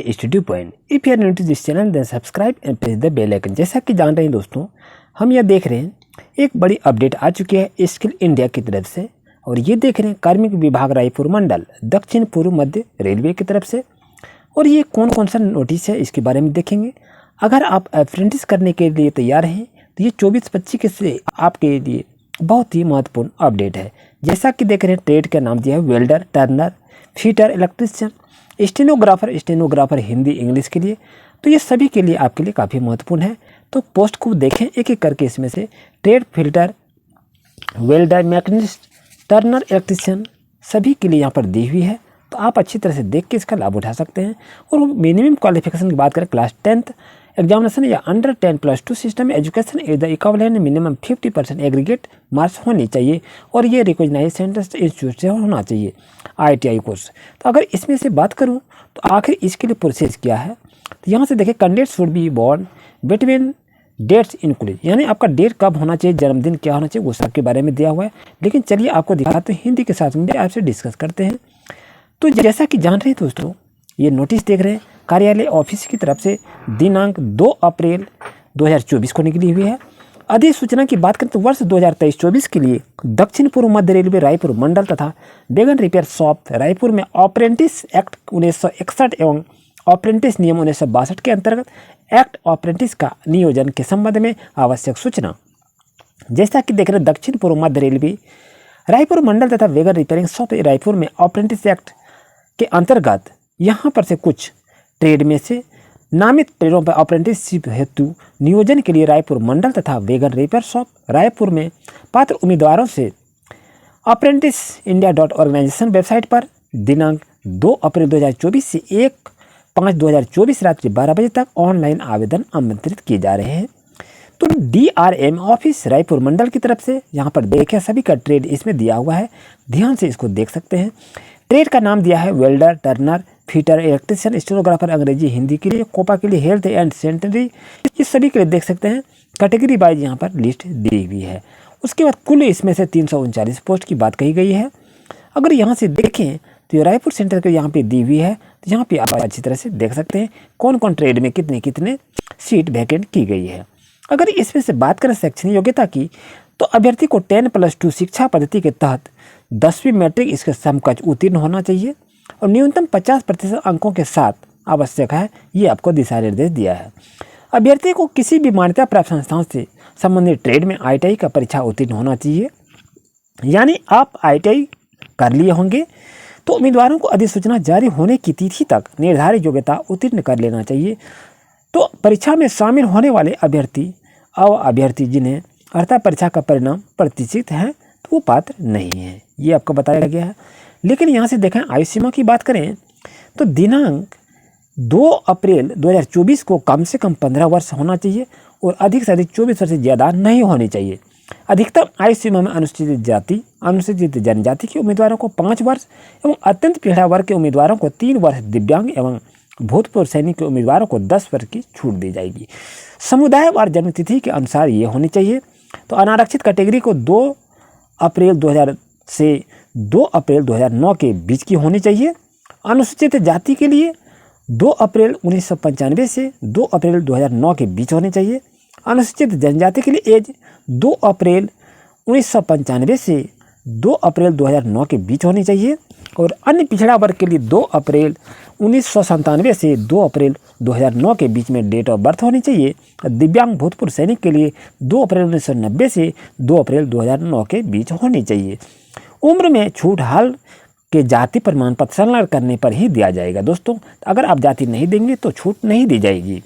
Studio Point. If you are new to this channel, then subscribe and press the bell icon. जैसा कि जान रहे हैं दोस्तों, हम यह देख रहे हैं एक बड़ी अपडेट आ चुकी है स्किल इंडिया की तरफ से, और ये देख रहे हैं कार्मिक विभाग रायपुर मंडल दक्षिण पूर्व मध्य रेलवे की तरफ से। और ये कौन कौन सा नोटिस है इसके बारे में देखेंगे। अगर आप अप्रेंटिस करने के लिए तैयार हैं तो ये 24-25 के से आपके लिए बहुत ही महत्वपूर्ण अपडेट है। जैसा कि देख रहे हैं ट्रेड का नाम दिया है welder, Turner, fitter, electrician, stenographer Hindi English के लिए। तो ये सभी के लिए आपके लिए काफ़ी महत्वपूर्ण है। तो पोस्ट को देखें एक एक करके। इसमें से trade, filter, welder, machinist, Turner, electrician सभी के लिए यहाँ पर दी हुई है। तो आप अच्छी तरह से देख के इसका लाभ उठा सकते हैं। और मिनिमम क्वालिफिकेशन की बात करें, क्लास 10th एग्जामिनेशन या under 10+2 system education is the equivalent minimum 50% aggregate marks होनी चाहिए, और ये रिकॉग्नाइज सेंटर इंस्टीट्यूट से होना चाहिए ITI कोर्स। तो अगर इसमें से बात करूं तो आखिर इसके लिए प्रोसेस क्या है, तो यहाँ से देखिए candidate should be born between dates include, यानी आपका डेट कब होना चाहिए, जन्मदिन क्या होना चाहिए, वो सब के बारे में दिया हुआ है। लेकिन चलिए आपको दिखाते हैं हिंदी के साथ में आपसे डिस्कस करते हैं। तो जैसा कि जान रहे हैं दोस्तों, ये नोटिस देख रहे हैं कार्यालय ऑफिस की तरफ से दिनांक 2 अप्रैल 2024 को निकली हुई है। अधिसूचना की बात करें तो वर्ष 2023-24 के लिए दक्षिण पूर्व मध्य रेलवे रायपुर मंडल तथा बेगन रिपेयर शॉप रायपुर में अप्रेंटिस एक्ट 1961 एवं अप्रेंटिस नियम 1962 के अंतर्गत एक्ट अप्रेंटिस का नियोजन के संबंध में आवश्यक सूचना। जैसा कि देख रहे दक्षिण पूर्व मध्य रेलवे रायपुर मंडल तथा वेगन रिपेयरिंग शॉप रायपुर में अप्रेंटिस एक्ट के अंतर्गत यहाँ पर से कुछ ट्रेड में से नामित ट्रेडों पर अप्रेंटिसशिप हेतु नियोजन के लिए रायपुर मंडल तथा वेगन रिपेयर शॉप रायपुर में पात्र उम्मीदवारों से apprenticeIndia.organization वेबसाइट पर दिनांक 2 अप्रैल 2024 से 1/5/2024 रात्रि 12 बजे तक ऑनलाइन आवेदन आमंत्रित किए जा रहे हैं। तो DRM ऑफिस रायपुर मंडल की तरफ से यहाँ पर देखें सभी का ट्रेड इसमें दिया हुआ है, ध्यान से इसको देख सकते हैं। ट्रेड का नाम दिया है welder, Turner, fitter, electrician, stenographer अंग्रेजी हिंदी के लिए, कोपा के लिए, हेल्थ एंड सैनिटरी, ये सभी के लिए देख सकते हैं। कैटेगरी वाइज यहाँ पर लिस्ट दी हुई है। उसके बाद कुल इसमें से 339 पोस्ट की बात कही गई है। अगर यहाँ से देखें तो ये रायपुर सेंटर के यहाँ पे दी हुई है। तो यहाँ पे आप अच्छी तरह से देख सकते हैं कौन कौन ट्रेड में कितने कितने सीट वैकेंट की गई है। अगर इसमें से बात करें शैक्षणिक योग्यता की, तो अभ्यर्थी को 10+2 शिक्षा पद्धति के तहत 10वीं मैट्रिक इसके समकक्ष उत्तीर्ण होना चाहिए, और न्यूनतम 50% अंकों के साथ आवश्यक है। ये आपको दिशा निर्देश दिया है। अभ्यर्थी को किसी भी मान्यता प्राप्त संस्थाओं से संबंधित ट्रेड में ITI का परीक्षा उत्तीर्ण होना चाहिए, यानी आप ITI कर लिए होंगे तो उम्मीदवारों को अधिसूचना जारी होने की तिथि तक निर्धारित योग्यता उत्तीर्ण कर लेना चाहिए। तो परीक्षा में शामिल होने वाले अभ्यर्थी जिन्हें अर्हता परीक्षा का परिणाम प्रतिष्ठित है तो वो पात्र नहीं है, ये आपको बताया गया है। लेकिन यहाँ से देखें आयु सीमा की बात करें तो दिनांक 2 अप्रैल 2024 को कम से कम 15 वर्ष होना चाहिए, और अधिक से अधिक 24 वर्ष से ज़्यादा नहीं होनी चाहिए। अधिकतम आयु सीमा में अनुसूचित जाति, अनुसूचित जनजाति के उम्मीदवारों को 5 वर्ष एवं अत्यंत पिछड़ा वर्ग के उम्मीदवारों को 3 वर्ष, दिव्यांग एवं भूतपूर्व सैनिक के उम्मीदवारों को 10 वर्ष की छूट दी जाएगी। समुदाय और जन्मतिथि के अनुसार ये होनी चाहिए। तो अनारक्षित कैटेगरी को 2 अप्रैल 2000 से 2 अप्रैल 2009 के बीच की होनी चाहिए। अनुसूचित जाति के लिए 2 अप्रैल 1995 से 2 अप्रैल 2009 के बीच होनी चाहिए। अनुसूचित जनजाति के लिए एज 2 अप्रैल 1995 से 2 अप्रैल 2009 के बीच होनी चाहिए। और अन्य पिछड़ा वर्ग के लिए 2 अप्रैल 1997 से 2 अप्रैल 2009 के बीच में डेट ऑफ बर्थ होनी चाहिए। दिव्यांग भूतपूर्व सैनिक के लिए 2 अप्रैल 1990 से 2 अप्रैल 2009 के बीच होनी चाहिए। उम्र में छूट हाल के जाति प्रमाण पत्र संलग्न करने पर ही दिया जाएगा। दोस्तों, अगर आप जाति नहीं देंगे तो छूट नहीं दी जाएगी।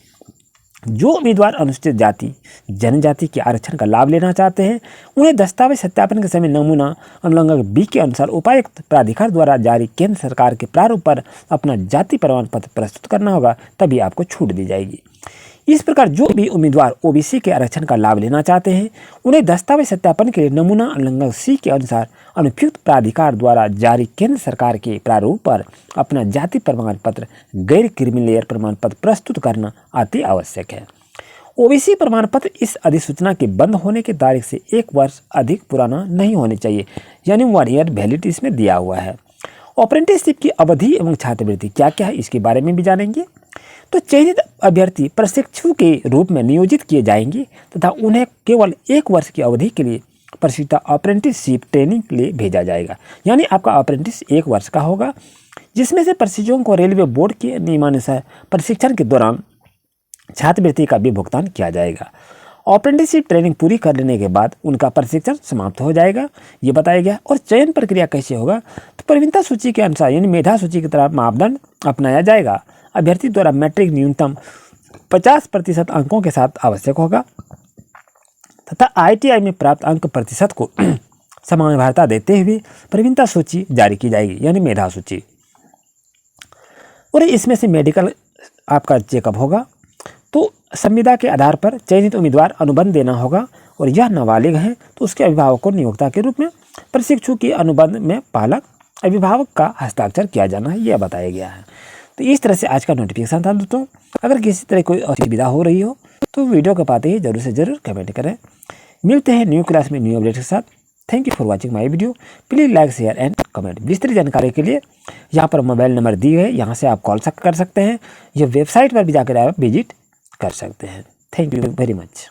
जो उम्मीदवार अनुसूचित जाति जनजाति के आरक्षण का लाभ लेना चाहते हैं उन्हें दस्तावेज सत्यापन के समय नमूना अनुलंघक B के अनुसार उपायुक्त प्राधिकार द्वारा जारी केंद्र सरकार के प्रारूप पर अपना जाति प्रमाण पत्र प्रस्तुत करना होगा, तभी आपको छूट दी जाएगी। इस प्रकार जो भी उम्मीदवार OBC के आरक्षण का लाभ लेना चाहते हैं उन्हें दस्तावेज सत्यापन के लिए नमूना अनुलंघक C के अनुसार अनुपयुक्त प्राधिकार द्वारा जारी केंद्र सरकार के प्रारूप पर अपना जाति प्रमाण पत्र गैर क्रिमिलेयर प्रमाण पत्र प्रस्तुत करना अति आवश्यक है। OBC प्रमाण पत्र इस अधिसूचना के बंद होने की तारीख से 1 वर्ष अधिक पुराना नहीं होने चाहिए, यानी 1 ईयर वैलिडिटी इसमें दिया हुआ है। अप्रेंटिसशिप की अवधि एवं छात्रवृत्ति क्या क्या है इसके बारे में भी जानेंगे। तो चयनित अभ्यर्थी प्रशिक्षु के रूप में नियोजित किए जाएंगे तथा उन्हें केवल 1 वर्ष की अवधि के लिए प्रशिक्षित अप्रेंटिसशिप ट्रेनिंग के लिए भेजा जाएगा। यानी आपका अप्रेंटिस 1 वर्ष का होगा, जिसमें से प्रशिक्षुओं को रेलवे बोर्ड के नियमानुसार प्रशिक्षण के दौरान छात्रवृत्ति का भी भुगतान किया जाएगा। अप्रेंटिसशिप ट्रेनिंग पूरी कर लेने के बाद उनका प्रशिक्षण समाप्त हो जाएगा, ये बताया गया। और चयन प्रक्रिया कैसे होगा, तो प्रवीणता सूची के अनुसार यानी मेधा सूची की तरह मापदंड अपनाया जाएगा। अभ्यर्थी द्वारा मैट्रिक न्यूनतम 50% अंकों के साथ आवश्यक होगा तथा ITI में प्राप्त अंक प्रतिशत को समानुपातिकता देते हुए प्रवीणता सूची जारी की जाएगी, यानी मेधा सूची। और इसमें से मेडिकल आपका चेकअप होगा। तो संविदा के आधार पर चयनित उम्मीदवार अनुबंध देना होगा और यह नाबालिग है तो उसके अभिभावक को नियोक्ता के रूप में प्रशिक्षु के अनुबंध में पालक अभिभावक का हस्ताक्षर किया जाना है, यह बताया गया है। तो इस तरह से आज का नोटिफिकेशन था दोस्तों। अगर किसी तरह कोई असुविधा हो रही हो तो वीडियो को पाते ही जरूर से जरूर कमेंट करें। मिलते हैं न्यू क्लास में न्यू अपडेट के साथ। Thank you for watching my video. Please like share and comment. विस्तृत जानकारी के लिए यहाँ पर मोबाइल नंबर दी है, यहाँ से आप कॉल कर सकते हैं। यह वेबसाइट पर भी जाकर आप विजिट कर सकते हैं। Thank you very much.